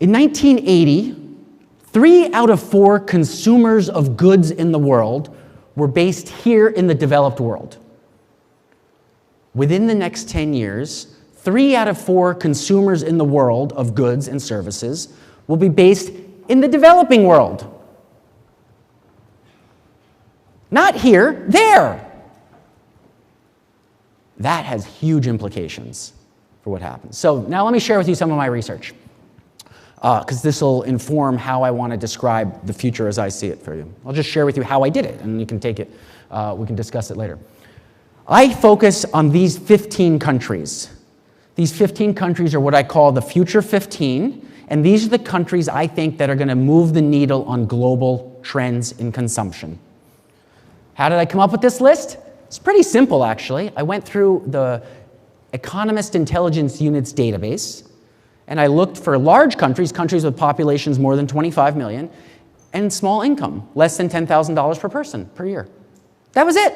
In 1980, 3 out of 4 consumers of goods in the world were based here in the developed world. Within the next 10 years, 3 out of 4 consumers in the world of goods and services will be based in the developing world. Not here, there. That has huge implications for what happens. So now let me share with you some of my research, because this will inform how I want to describe the future as I see it for you. I'll just share with you how I did it, and you can take it, we can discuss it later. I focus on these 15 countries. These 15 countries are what I call the future 15, and these are the countries I think that are going to move the needle on global trends in consumption. How did I come up with this list? It's pretty simple, actually. I went through the Economist Intelligence Unit's database, and I looked for large countries, countries with populations more than 25 million, and small income, less than $10,000 per person per year. That was it.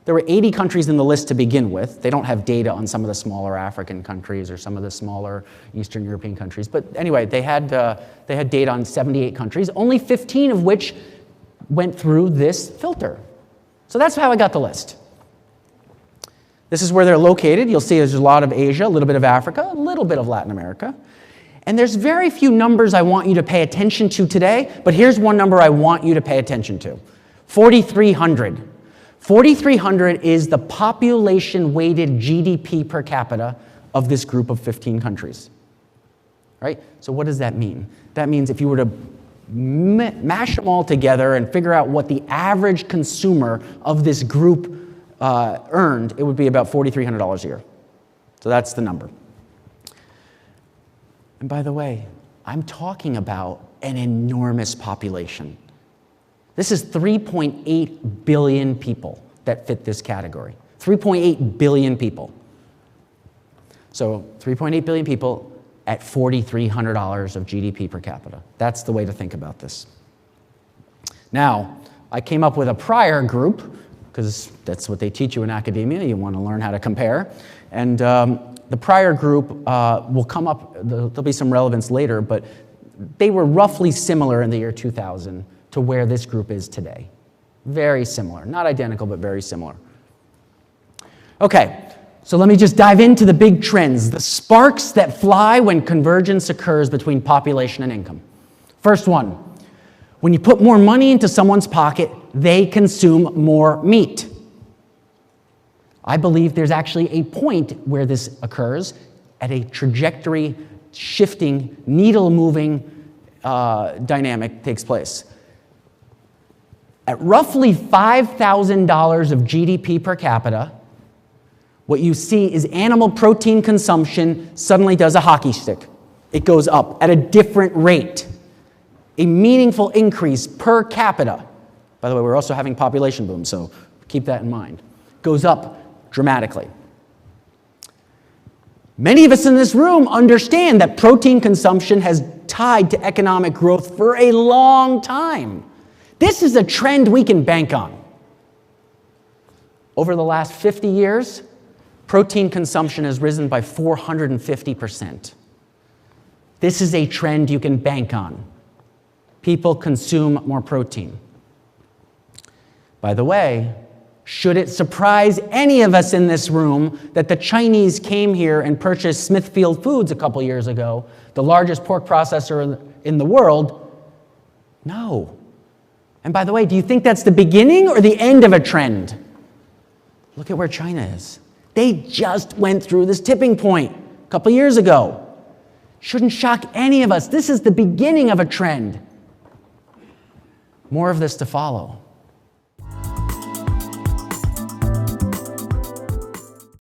There were 80 countries in the list to begin with. They don't have data on some of the smaller African countries or some of the smaller Eastern European countries. But anyway, they had data on 78 countries, only 15 of which went through this filter. So that's how I got the list. This is where they're located. You'll see there's a lot of Asia, a little bit of Africa, a little bit of Latin America. And there's very few numbers I want you to pay attention to today, but here's one number I want you to pay attention to. 4,300. 4,300 is the population-weighted GDP per capita of this group of 15 countries. Right? So what does that mean? That means if you were to mash them all together and figure out what the average consumer of this group earned, it would be about $4,300 a year. So that's the number. And by the way, I'm talking about an enormous population. This is 3.8 billion people that fit this category. 3.8 billion people. So 3.8 billion people at $4,300 of GDP per capita. That's the way to think about this. Now, I came up with a prior group, because that's what they teach you in academia. You want to learn how to compare. And the prior group will come up, there'll be some relevance later, but they were roughly similar in the year 2000 to where this group is today. Very similar. Not identical, but very similar. Okay, so let me just dive into the big trends, the sparks that fly when convergence occurs between population and income. First one, when you put more money into someone's pocket, they consume more meat. I believe there's actually a point where this occurs at a trajectory shifting, needle moving dynamic takes place. At roughly $5,000 of GDP per capita, what you see is animal protein consumption suddenly does a hockey stick. It goes up at a different rate. A meaningful increase per capita. By the way, we're also having population boom, so keep that in mind. Goes up dramatically. Many of us in this room understand that protein consumption has tied to economic growth for a long time. This is a trend we can bank on. Over the last 50 years, protein consumption has risen by 450%. This is a trend you can bank on. People consume more protein. By the way, should it surprise any of us in this room that the Chinese came here and purchased Smithfield Foods a couple years ago, the largest pork processor in the world? No. And by the way, do you think that's the beginning or the end of a trend? Look at where China is. They just went through this tipping point a couple years ago. Shouldn't shock any of us. This is the beginning of a trend. More of this to follow.